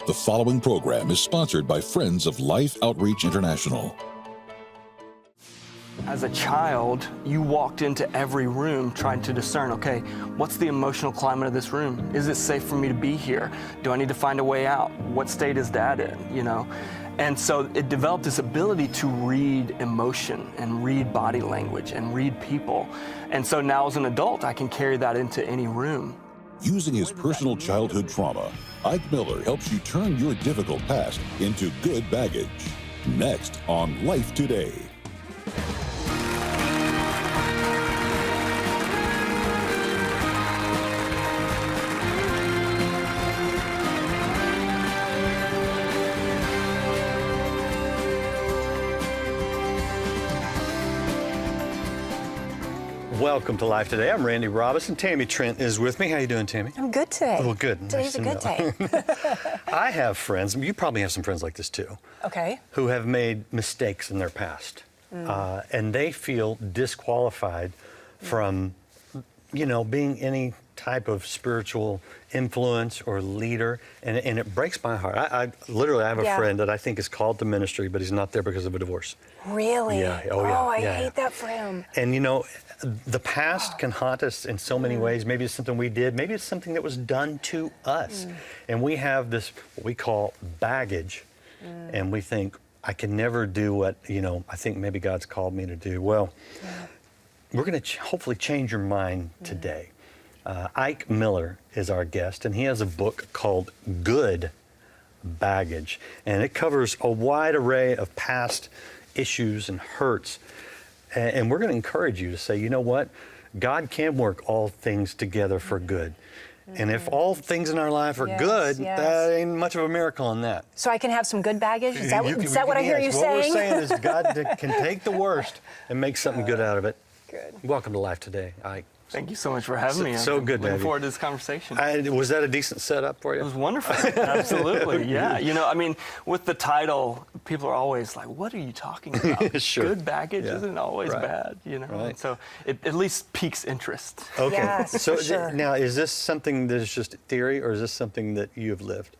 The following program is sponsored by Friends of Life Outreach International. As a child, you walked into every room trying to discern, okay, what's the emotional climate of this room? Is it safe for me to be here? Do I need to find a way out? What state is Dad in, you know? And so it developed this ability to read emotion and read body language and read people. And so now as an adult, I can carry that into any room. Using his personal childhood trauma, Ike Miller helps you turn your difficult past into good baggage. Next on Life Today. Welcome to Life Today. I'm Randy Robinson. Tammy Trent is with me. How you doing, Tammy? I'm good today. Oh, good. Today's Nice a good day. I have friends, you probably have some friends like this too, Okay. who have made mistakes in their past. And they feel disqualified from, you know, being any type of spiritual influence or leader. And it breaks my heart. I literally have a friend that I think is called to ministry, but he's not there because of a divorce. Really? Yeah. Oh, yeah. Oh, I Yeah. hate that for him. And you know, the past can haunt us in so many ways. Maybe it's something we did. Maybe it's something that was done to us. And we have this, what we call baggage. And we think, I can never do what, you know, I think maybe God's called me to do. Well, we're going to hopefully change your mind today. Ike Miller is our guest, and he has a book called Good Baggage. And it covers a wide array of past issues and hurts. And we're going to encourage you to say, you know what? God can work all things together for good. And if all things in our life are good, that ain't much of a miracle in that. So I can have some good baggage? Is that what I hear you saying? What we're saying is God can take the worst and make something good out of it. Good. Welcome to Life Today, Ike. Thank you so much for having me. So good to have Looking you. forward to this conversation. Was that a decent setup for you? It was wonderful. Absolutely. Yeah. You know, I mean, with the title, people are always like, what are you talking about? Sure. Good baggage isn't always bad, you know? Right. So it at least piques interest. Okay. Yes, so for sure. now, is this something that is just theory, or is this something that you've lived?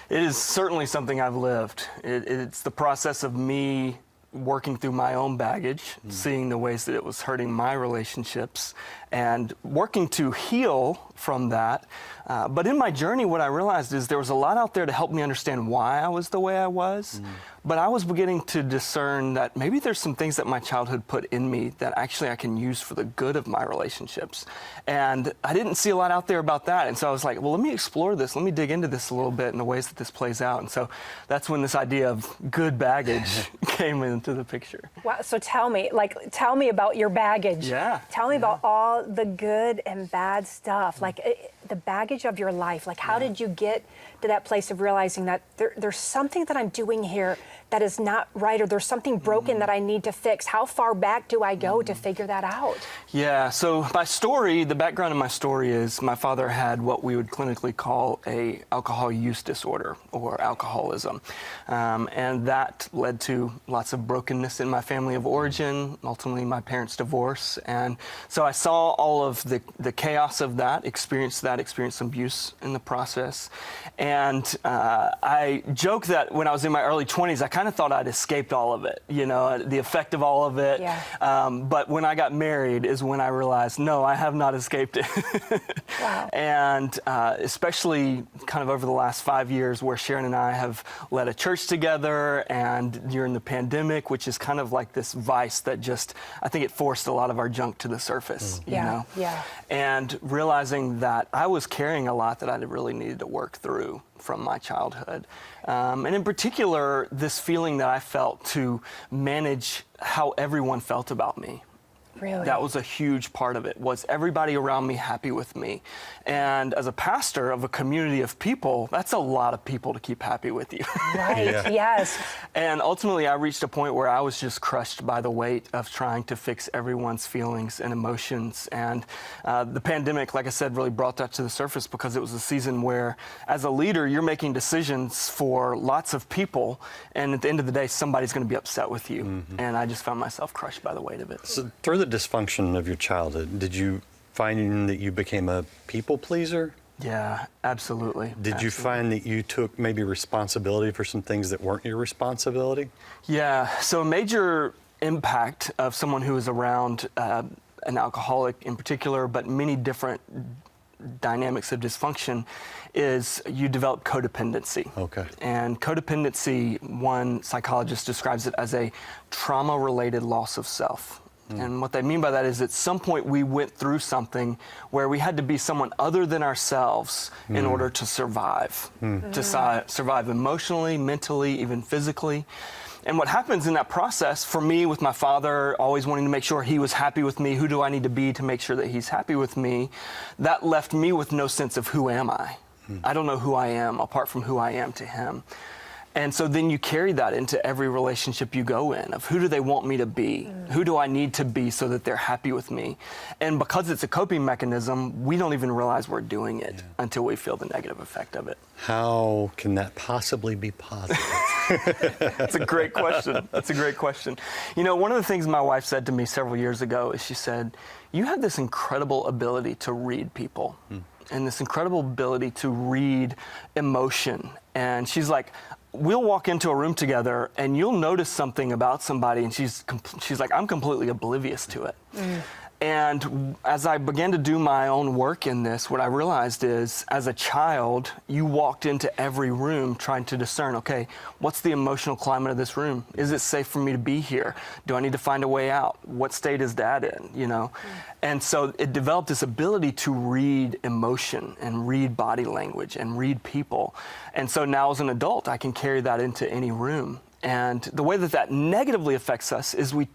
It is certainly something I've lived. It's the process of me working through my own baggage, seeing the ways that it was hurting my relationships, and working to heal from that. But in my journey, what I realized is there was a lot out there to help me understand why I was the way I was. But I was beginning to discern that maybe there's some things that my childhood put in me that actually I can use for the good of my relationships. And I didn't see a lot out there about that. And so I was like, well, let me explore this. Let me dig into this a little bit and the ways that this plays out. And so that's when this idea of good baggage came into the picture. Wow, so tell me about your baggage. Yeah. Tell me about all the good and bad stuff, the baggage of your life. Like, how did you get to that place of realizing that there's something that I'm doing here that is not right, or there's something broken that I need to fix? How far back do I go to figure that out? Yeah, so my story, the background of my story is my father had what we would clinically call a alcohol use disorder, or alcoholism. And that led to lots of brokenness in my family of origin, ultimately my parents' divorce. And so I saw all of the chaos of that, experienced some abuse in the process. And I joke that when I was in my early 20s, I kind of thought I'd escaped all of it, you know, the effect of all of it. Yeah. But when I got married is when I realized, no, I have not escaped it. Wow. And especially kind of over the last 5 years, where Sharon and I have led a church together, and during the pandemic, which is kind of like this vice that just, I think it forced a lot of our junk to the surface, you know? Yeah. And realizing that I was carrying a lot that I really needed to work through from my childhood. And in particular, this feeling that I felt to manage how everyone felt about me. Really? That was a huge part of it. Was everybody around me happy with me? And as a pastor of a community of people, that's a lot of people to keep happy with you. Right, yes. And ultimately, I reached a point where I was just crushed by the weight of trying to fix everyone's feelings and emotions. And the pandemic, like I said, really brought that to the surface, because it was a season where, as a leader, you're making decisions for lots of people. And at the end of the day, somebody's going to be upset with you. And I just found myself crushed by the weight of it. So through the dysfunction of your childhood, did you find that you became a people pleaser? Yeah, absolutely. Did you find that you took maybe responsibility for some things that weren't your responsibility? Yeah, so a major impact of someone who is around an alcoholic in particular, but many different dynamics of dysfunction, is you develop codependency. Okay. And codependency, one psychologist describes it as a trauma-related loss of self. And what they mean by that is at some point we went through something where we had to be someone other than ourselves in order to survive, survive emotionally, mentally, even physically. And what happens in that process, for me with my father, always wanting to make sure he was happy with me, who do I need to be to make sure that he's happy with me, that left me with no sense of who am I. I don't know who I am apart from who I am to him. And so then you carry that into every relationship you go in of who do they want me to be? Who do I need to be so that they're happy with me? And because it's a coping mechanism, we don't even realize we're doing it until we feel the negative effect of it. How can that possibly be positive? That's a great question. That's a great question. You know, one of the things my wife said to me several years ago is she said, you have this incredible ability to read people and this incredible ability to read emotion. And she's like, we'll walk into a room together and you'll notice something about somebody and she's like, I'm completely oblivious to it. And as I began to do my own work in this, what I realized is, as a child, you walked into every room trying to discern, okay, what's the emotional climate of this room? Is it safe for me to be here? Do I need to find a way out? What state is Dad in, you know? And so it developed this ability to read emotion and read body language and read people. And so now as an adult, I can carry that into any room. And the way that that negatively affects us is we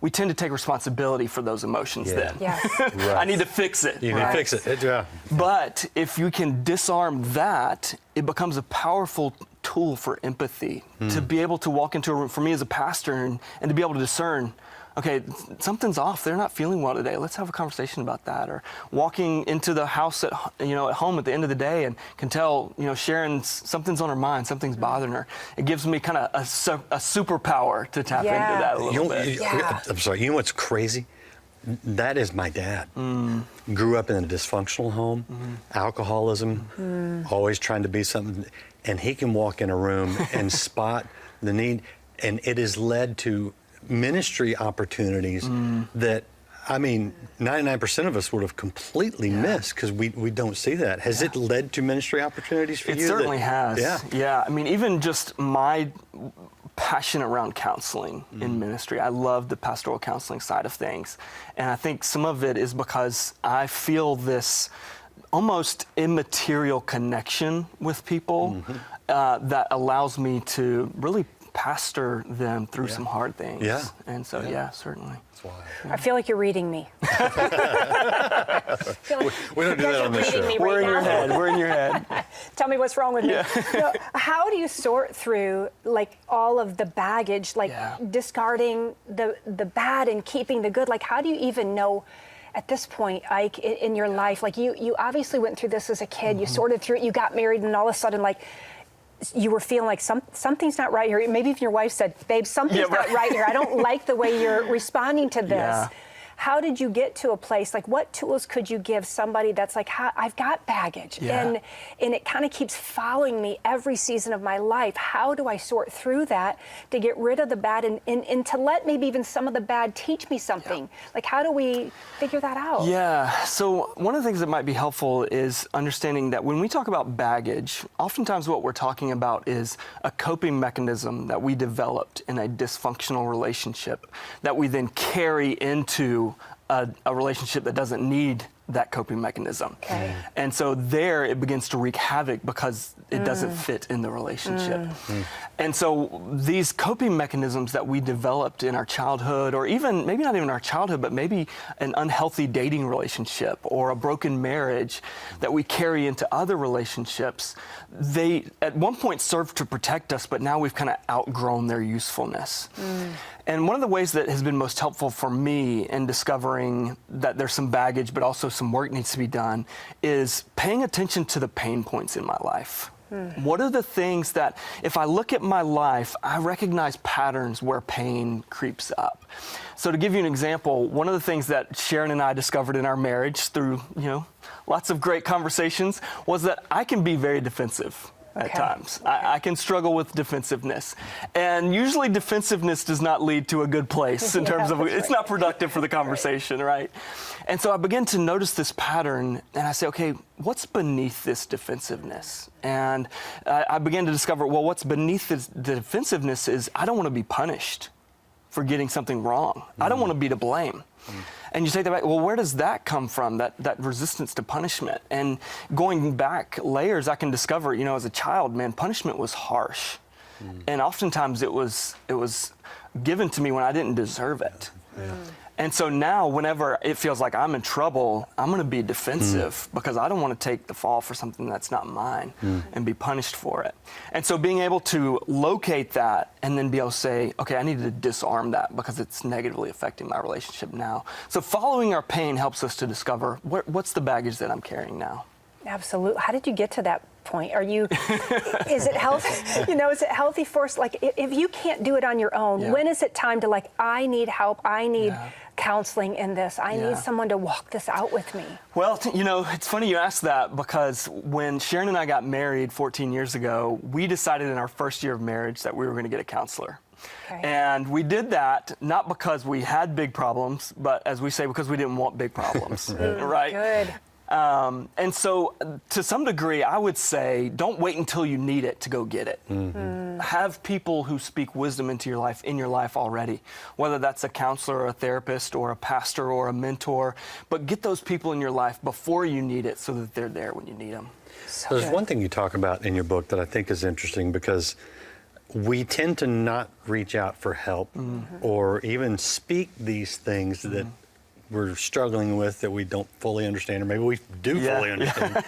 tend to take responsibility for those emotions then. Yes. Right. I need to fix it. You can fix it. Yeah. But if you can disarm that, it becomes a powerful tool for empathy, to be able to walk into a room, for me as a pastor, and to be able to discern, okay, something's off. They're not feeling well today. Let's have a conversation about that. Or walking into the house at home at the end of the day and can tell, Sharon, something's on her mind, something's bothering her. It gives me kind of a superpower to tap into that a little bit. I'm sorry. You know what's crazy? That is my dad. Grew up in a dysfunctional home, alcoholism, always trying to be something. And he can walk in a room and spot the need. And it has led to ministry opportunities that, 99% of us would have completely missed because we don't see that. Has it led to ministry opportunities for you? It certainly has. Yeah. Even just my passion around counseling in ministry. I love the pastoral counseling side of things. And I think some of it is because I feel this almost immaterial connection with people that allows me to really pastor them through some hard things. Yeah. And so, certainly. That's why. I feel like you're reading me. We don't do that on this show. We're in your head. We're in your head. Tell me what's wrong with me. So how do you sort through all of the baggage, discarding the bad and keeping the good? How do you even know at this point, Ike, in your life? You obviously went through this as a kid. You sorted through it. You got married, and all of a sudden, you were feeling like something's not right here. Maybe even your wife said, babe, something's not right here. I don't like the way you're responding to this. Yeah. How did you get to a place, what tools could you give somebody that's I've got baggage and it kind of keeps following me every season of my life? How do I sort through that to get rid of the bad and to let maybe even some of the bad teach me something? How do we figure that out? Yeah, so one of the things that might be helpful is understanding that when we talk about baggage, oftentimes what we're talking about is a coping mechanism that we developed in a dysfunctional relationship that we then carry into a relationship that doesn't need that coping mechanism. Okay. And so there it begins to wreak havoc because it doesn't fit in the relationship. And so these coping mechanisms that we developed in our childhood, or even maybe not even our childhood, but maybe an unhealthy dating relationship or a broken marriage that we carry into other relationships, they at one point served to protect us, but now we've kind of outgrown their usefulness. And one of the ways that has been most helpful for me in discovering that there's some baggage, but also some work needs to be done, is paying attention to the pain points in my life. What are the things that, if I look at my life, I recognize patterns where pain creeps up? So to give you an example, one of the things that Sharon and I discovered in our marriage through, lots of great conversations was that I can be very defensive. At times. I can struggle with defensiveness. And usually defensiveness does not lead to a good place in terms of, it's not productive for the conversation, right? And so I began to notice this pattern and I say, okay, what's beneath this defensiveness? And I began to discover, well, what's beneath the defensiveness is I don't want to be punished for getting something wrong. I don't want to be to blame. And you say that, well, where does that come from, that resistance to punishment? And going back layers, I can discover, as a child, man, punishment was harsh. And oftentimes it was given to me when I didn't deserve it. And so now whenever it feels like I'm in trouble, I'm going to be defensive because I don't want to take the fall for something that's not mine and be punished for it. And so being able to locate that and then be able to say, okay, I need to disarm that because it's negatively affecting my relationship now. So following our pain helps us to discover what's the baggage that I'm carrying now. Absolutely. How did you get to that point? Is it healthy? Is it healthy for us? Like, if you can't do it on your own, when is it time to I need help. I need counseling in this. I need someone to walk this out with me. Well, it's funny you ask that because when Sharon and I got married 14 years ago, we decided in our first year of marriage that we were going to get a counselor. Okay. And we did that not because we had big problems, but as we say, because we didn't want big problems, right? Good. And so to some degree, I would say, don't wait until you need it to go get it. Have people who speak wisdom into your life already, whether that's a counselor or a therapist or a pastor or a mentor, but get those people in your life before you need it so that they're there when you need them. So there's one thing you talk about in your book that I think is interesting because we tend to not reach out for help or even speak these things that we're struggling with that we don't fully understand, or maybe we do fully understand,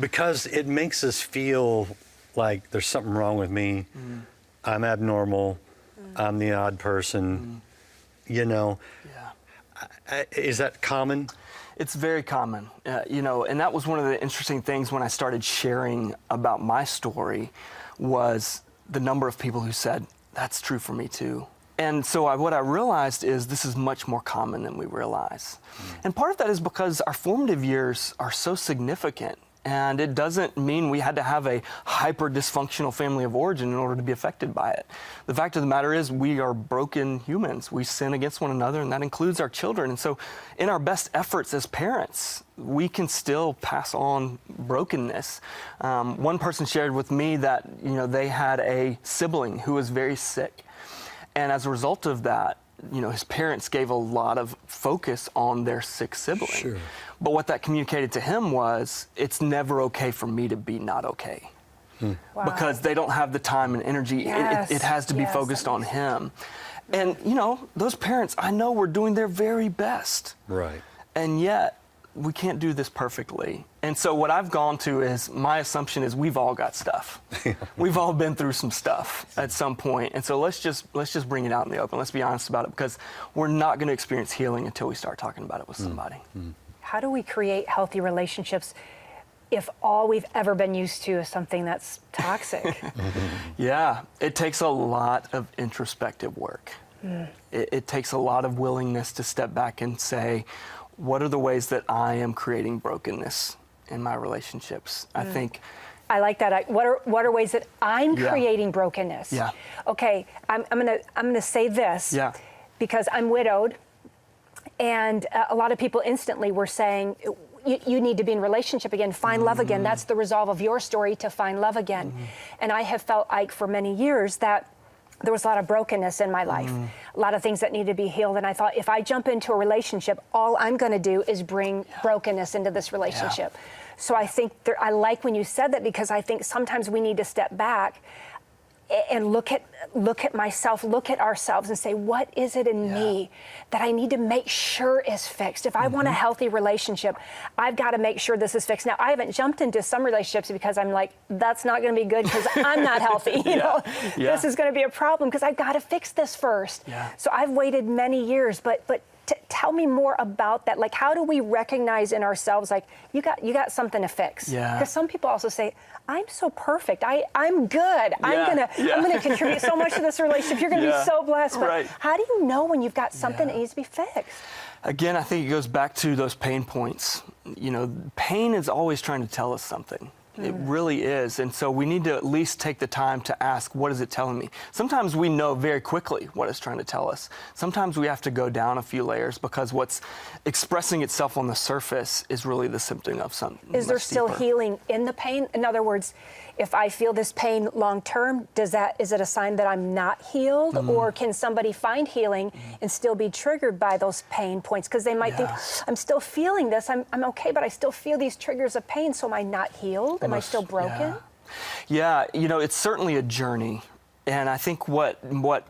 because it makes us feel like there's something wrong with me. I'm abnormal. I'm the odd person. Is that common? It's very common, and that was one of the interesting things when I started sharing about my story was the number of people who said, that's true for me too. And so what I realized is this is much more common than we realize. And part of that is because our formative years are so significant. And it doesn't mean we had to have a hyper-dysfunctional family of origin in order to be affected by it. The fact of the matter is we are broken humans. We sin against one another, and that includes our children. And so in our best efforts as parents, we can still pass on brokenness. One person shared with me that they had a sibling who was very sick. And as a result of that, his parents gave a lot of focus on their sick sibling. Sure. But what that communicated to him was, it's never okay for me to be not okay. Wow. Because they don't have the time and energy. Yes. It has to be focused on him. And, those parents, I know, were doing their very best. Right. And yet, we can't do this perfectly. And so what I've gone to is, my assumption is we've all got stuff. We've all been through some stuff at some point. And so let's just bring it out in the open. Let's be honest about it, because we're not going to experience healing until we start talking about it with somebody. How do we create healthy relationships if all we've ever been used to is something that's toxic? Yeah, it takes a lot of introspective work. It takes a lot of willingness to step back and say, what are the ways that I am creating brokenness in my relationships? I think. I like that. What are ways that I'm creating brokenness? Yeah. Okay, I'm gonna say this. Yeah. Because I'm widowed, and a lot of people instantly were saying, you need to be in relationship again, find love again. That's the resolve of your story, to find love again. And I have felt like for many years that there was a lot of brokenness in my life, a lot of things that needed to be healed. And I thought, if I jump into a relationship, all I'm going to do is bring brokenness into this relationship. So I think I like when you said that, because I think sometimes we need to step back and look at myself, look at ourselves, and say, what is it in me that I need to make sure is fixed? If I want a healthy relationship, I've got to make sure this is fixed. Now, I haven't jumped into some relationships because I'm like, that's not going to be good because I'm not healthy. This is going to be a problem because I've got to fix this first. So I've waited many years, but Tell me more about that. Like, how do we recognize in ourselves, like, you got something to fix? Yeah. Because some people also say, I'm so perfect. I'm good. I'm gonna contribute so much to this relationship. You're gonna be so blessed. But Right. how do you know when you've got something that needs to be fixed? Again, I think it goes back to those pain points. You know, pain is always trying to tell us something. It really is. And so we need to at least take the time to ask, what is it telling me? Sometimes we know very quickly what it's trying to tell us. Sometimes we have to go down a few layers because what's expressing itself on the surface is really the symptom of something. Is there much still deeper. healing in the pain? In other words, if I feel this pain long term, is it a sign that I'm not healed? Or can somebody find healing and still be triggered by those pain points? Because they might think, I'm still feeling this, I'm okay, but I still feel these triggers of pain, so am I not healed? Am I still broken? Yeah, you know, it's certainly a journey. And I think what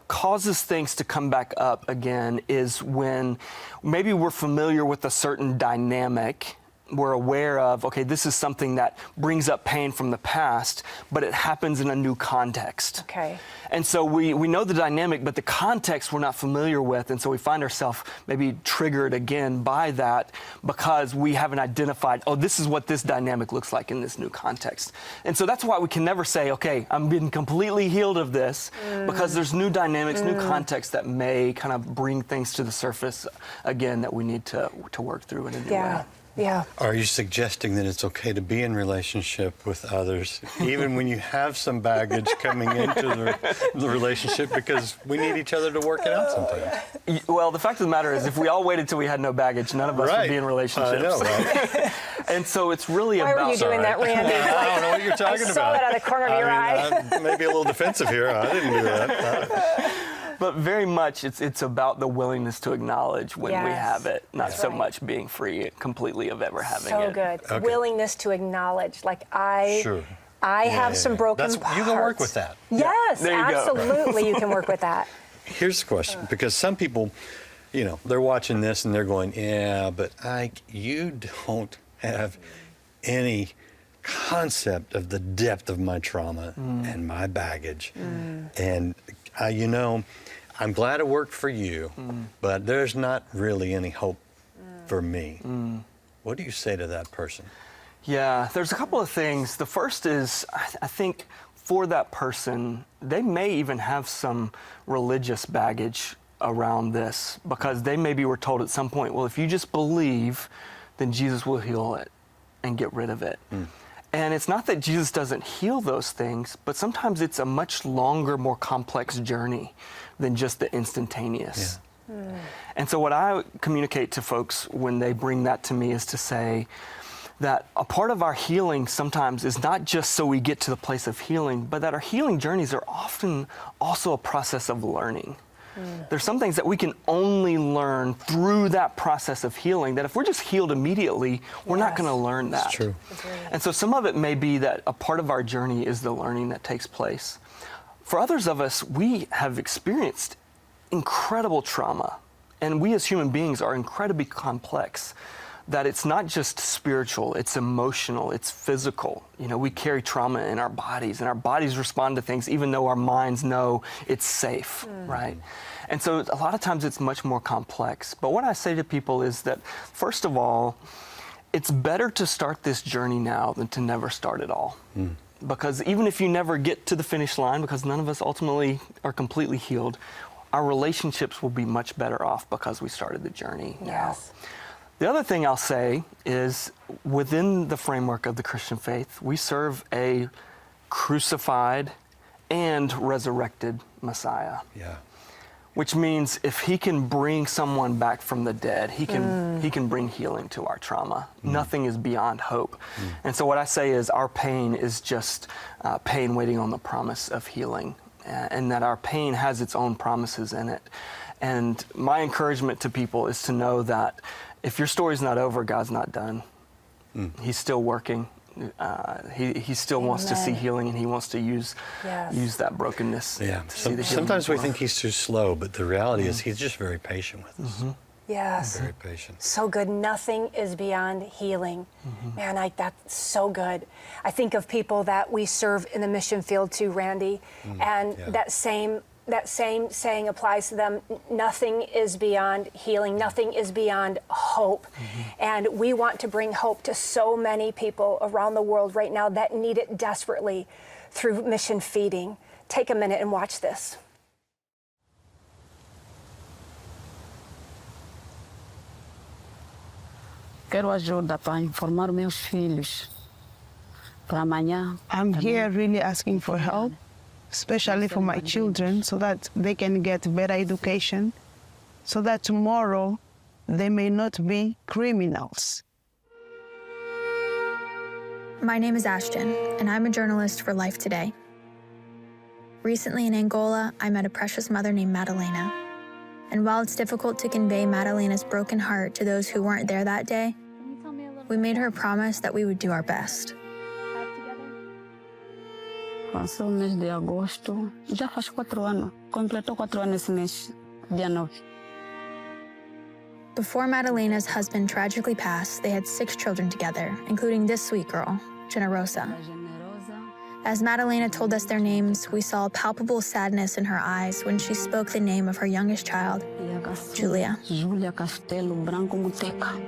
causes things to come back up again is when maybe we're familiar with a certain dynamic. We're aware of, okay, this is something that brings up pain from the past, but it happens in a new context. Okay. And so we know the dynamic, but the context we're not familiar with, and so we find ourselves maybe triggered again by that because we haven't identified, oh, this is what this dynamic looks like in this new context. And so that's why we can never say, okay, I'm being completely healed of this, because there's new dynamics, new contexts that may kind of bring things to the surface again that we need to work through in a new way. Yeah. Are you suggesting that it's okay to be in relationship with others, even when you have some baggage coming into the relationship, because we need each other to work it out sometimes? Well, the fact of the matter is, if we all waited till we had no baggage, none of us would be in relationships. I know, right? And so it's really Why about... were you doing that, Randy? I don't know what you're talking I about. saw it out of the corner of your eye. I may be a little defensive here. I didn't do that. But very much, it's about the willingness to acknowledge when we have it, not so much being free completely of ever having it. So good. Okay. Willingness to acknowledge, like I have some broken parts. You can work with that. Yes, There you go. absolutely, you can work with that. Here's the question, because some people, you know, they're watching this and they're going, yeah, but Ike, you don't have any concept of the depth of my trauma and my baggage. And, you know, I'm glad it worked for you, but there's not really any hope for me. What do you say to that person? Yeah, there's a couple of things. The first is, I think for that person, they may even have some religious baggage around this, because they maybe were told at some point, well, if you just believe, then Jesus will heal it and get rid of it. And it's not that Jesus doesn't heal those things, but sometimes it's a much longer, more complex journey than just the instantaneous. And so what I communicate to folks when they bring that to me is to say that a part of our healing sometimes is not just so we get to the place of healing, but that our healing journeys are often also a process of learning. There's some things that we can only learn through that process of healing, that if we're just healed immediately, we're not going to learn that. That's true. And so some of it may be that a part of our journey is the learning that takes place. For others of us, we have experienced incredible trauma, and we as human beings are incredibly complex. That it's not just spiritual, it's emotional, it's physical. You know, we carry trauma in our bodies, and our bodies respond to things even though our minds know it's safe, right? And so a lot of times it's much more complex. But what I say to people is that, first of all, it's better to start this journey now than to never start at all. Because even if you never get to the finish line, because none of us ultimately are completely healed, our relationships will be much better off because we started the journey now. The other thing I'll say is, within the framework of the Christian faith, we serve a crucified and resurrected Messiah. Which means if he can bring someone back from the dead, he can bring healing to our trauma. Nothing is beyond hope. And so what I say is, our pain is just pain waiting on the promise of healing, and that our pain has its own promises in it. And my encouragement to people is to know that if your story's not over, God's not done. He's still working. He still wants to see healing, and he wants to use that brokenness. To see the Sometimes we think he's too slow, but the reality is he's just very patient with us. Yes. Very patient. So good. Nothing is beyond healing. Man, that's so good. I think of people that we serve in the mission field too, Randy, and that same that same saying applies to them. Nothing is beyond healing. Nothing is beyond hope. And we want to bring hope to so many people around the world right now that need it desperately through mission feeding. Take a minute and watch this. Quero ajuda para informar meus filhos para amanhã. I'm here really asking for help, especially for my children, so that they can get better education, so that tomorrow they may not be criminals. My name is Ashton, and I'm a journalist for Life Today. Recently in Angola, I met a precious mother named Madalena. And while it's difficult to convey Madalena's broken heart to those who weren't there that day, we made her a promise that we would do our best. Passou o mês de agosto, já faz 4 anos, completou 4 anos esse mês, dia 9. Before Madalena's husband tragically passed, they had 6 children together, including this sweet girl, Generosa. As Madalena told us their names, we saw a palpable sadness in her eyes when she spoke the name of her youngest child, Julia. Julia Castelo Branco Muteca.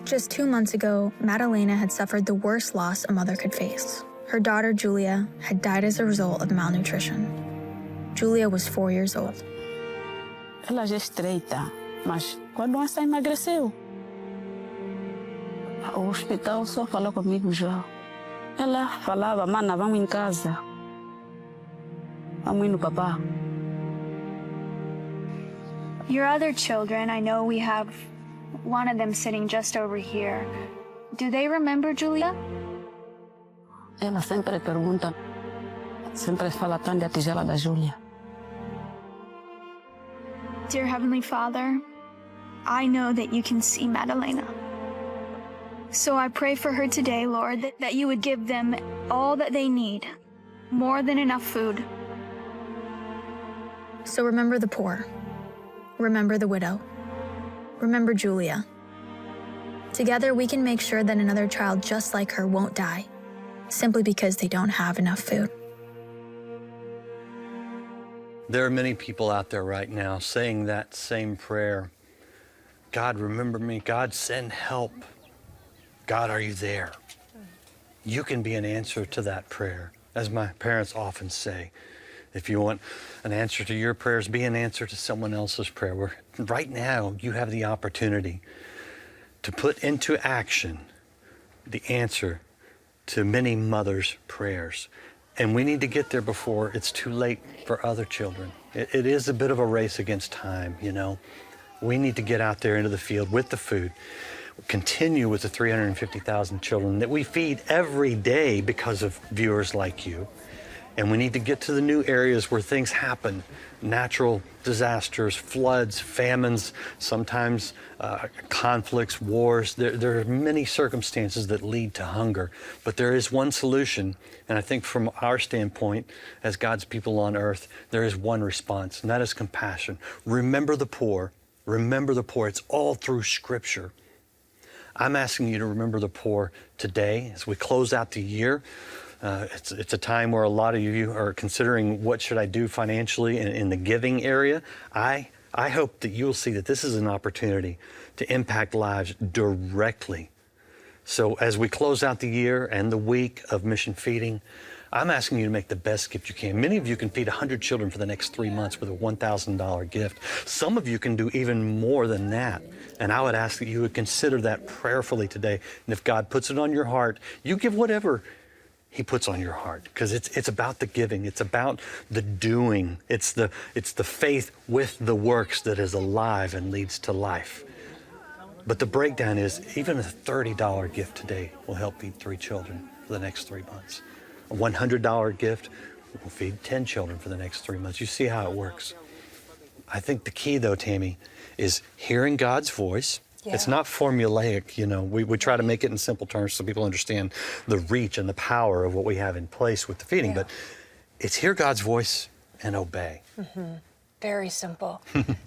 Just 2 months ago, Madalena had suffered the worst loss a mother could face. Her daughter, Julia, had died as a result of malnutrition. Julia was 4 years old. Ela já é estreita, mas com a doença emagreceu. O hospital só falou comigo já. Ela falava, mana, vamos em casa. Vamos ir no papá. Your other children, I know we have one of them sitting just over here. Do they remember Julia? Ela sempre pergunta, sempre fala tanto da tigela da Júlia. Dear Heavenly Father, I know that you can see Madalena. So I pray for her today, Lord, that you would give them all that they need, more than enough food. So remember the poor. Remember the widow. Remember Julia. Together, we can make sure that another child just like her won't die, simply because they don't have enough food. There are many people out there right now saying that same prayer. God, remember me. God, send help. God, are you there? You can be an answer to that prayer. As my parents often say, if you want an answer to your prayers, be an answer to someone else's prayer. Right now, you have the opportunity to put into action the answer to many mothers' prayers. And we need to get there before it's too late for other children. It is a bit of a race against time, you know. We need to get out there into the field with the food. Continue with the 350,000 children that we feed every day because of viewers like you. And we need to get to the new areas where things happen. Natural disasters, floods, famines, sometimes conflicts, wars. There are many circumstances that lead to hunger. But there is one solution, and I think from our standpoint, as God's people on earth, there is one response, and that is compassion. Remember the poor. Remember the poor. It's all through Scripture. I'm asking you to remember the poor today as we close out the year. It's a time where a lot of you are considering what should I do financially in the giving area. I hope that you'll see that this is an opportunity to impact lives directly. So as we close out the year and the week of mission feeding, I'm asking you to make the best gift you can. Many of you can feed 100 children for the next 3 months with a $1,000 gift. Some of you can do even more than that. And I would ask that you would consider that prayerfully today. And if God puts it on your heart, you give whatever He puts on your heart, because it's about the giving. It's about the doing. It's the faith with the works that is alive and leads to life. But the breakdown is even a $30 gift today will help feed 3 children for the next 3 months. A $100 gift will feed 10 children for the next 3 months. You see how it works. I think the key, though, Tammy, is hearing God's voice. Yeah. It's not formulaic, you know. We try to make it in simple terms so people understand the reach and the power of what we have in place with the feeding. Yeah. But it's hear God's voice and obey. Mm-hmm. Very simple,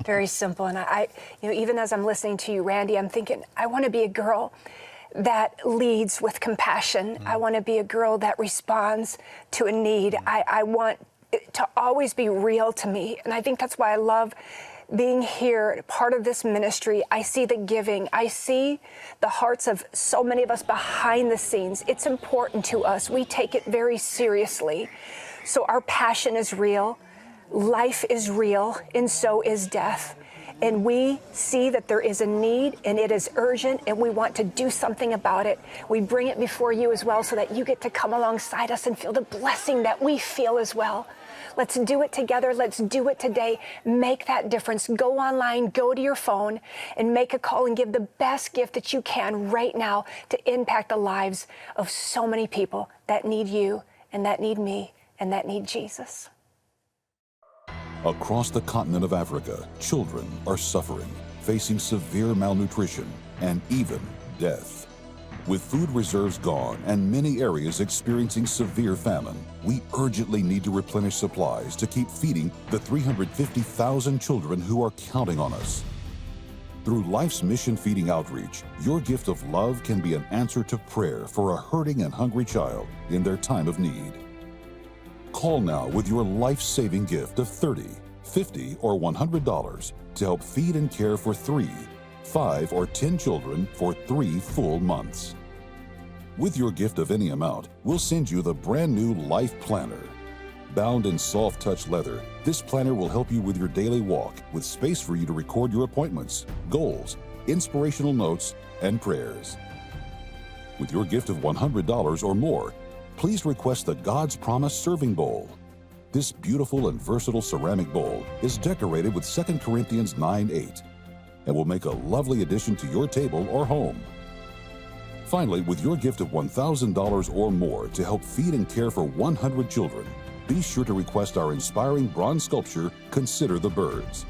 very simple. And I, even as I'm listening to you, Randy, I'm thinking, I want to be a girl that leads with compassion. I want to be a girl that responds to a need. I want to always be real to me. And I think that's why I love being here, part of this ministry. I see the giving. I see the hearts of so many of us behind the scenes. It's important to us. We take it very seriously. So our passion is real. Life is real, and so is death. And we see that there is a need, and it is urgent, and we want to do something about it. We bring it before you as well so that you get to come alongside us and feel the blessing that we feel as well. Let's do it together. Let's do it today. Make that difference. Go online, go to your phone, and make a call and give the best gift that you can right now to impact the lives of so many people that need you, and that need me, and that need Jesus. Across the continent of Africa, children are suffering, facing severe malnutrition and even death. With food reserves gone and many areas experiencing severe famine, we urgently need to replenish supplies to keep feeding the 350,000 children who are counting on us. Through Life's Mission Feeding Outreach, your gift of love can be an answer to prayer for a hurting and hungry child in their time of need. Call now with your life-saving gift of $30, $50, or $100 to help feed and care for 3, 5, or 10 children for 3 full months. With your gift of any amount, we'll send you the brand new Life Planner. Bound in soft touch leather, this planner will help you with your daily walk with space for you to record your appointments, goals, inspirational notes, and prayers. With your gift of $100 or more, please request the God's Promise Serving Bowl. This beautiful and versatile ceramic bowl is decorated with 2 Corinthians 9:8 and will make a lovely addition to your table or home. Finally, with your gift of $1,000 or more to help feed and care for 100 children, be sure to request our inspiring bronze sculpture, Consider the Birds,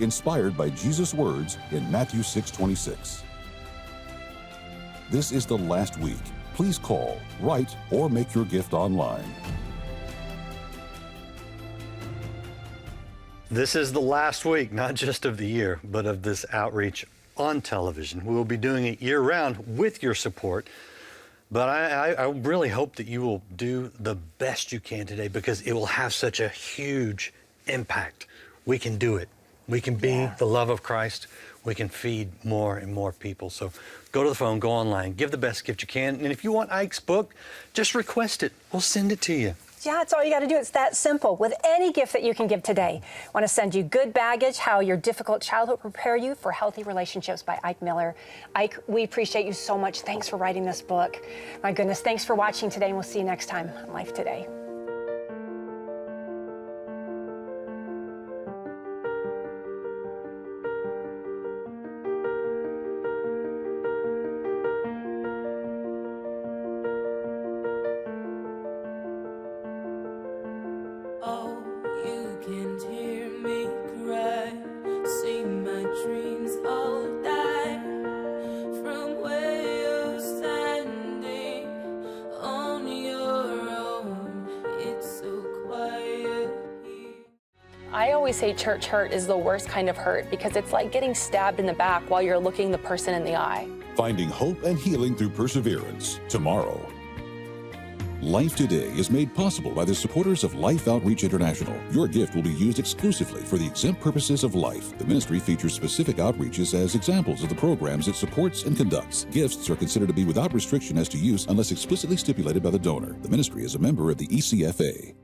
inspired by Jesus' words in Matthew 6:26. This is the last week. Please call, write, or make your gift online. This is the last week, not just of the year, but of this outreach on television. We will be doing it year-round with your support. But I really hope that you will do the best you can today, because it will have such a huge impact. We can do it. We can be the love of Christ. We can feed more and more people. So go to the phone, go online, give the best gift you can. And if you want Ike's book, just request it. We'll send it to you. Yeah, it's all you got to do. It's that simple. With any gift that you can give today. I want to send you Good Baggage, How Your Difficult Childhood Prepare You for Healthy Relationships by Ike Miller. Ike, we appreciate you so much. Thanks for writing this book. My goodness, thanks for watching today, and we'll see you next time on Life Today. I always say church hurt is the worst kind of hurt because it's like getting stabbed in the back while you're looking the person in the eye. Finding hope and healing through perseverance, tomorrow. Life Today is made possible by the supporters of Life Outreach International. Your gift will be used exclusively for the exempt purposes of life. The ministry features specific outreaches as examples of the programs it supports and conducts. Gifts are considered to be without restriction as to use unless explicitly stipulated by the donor. The ministry is a member of the ECFA.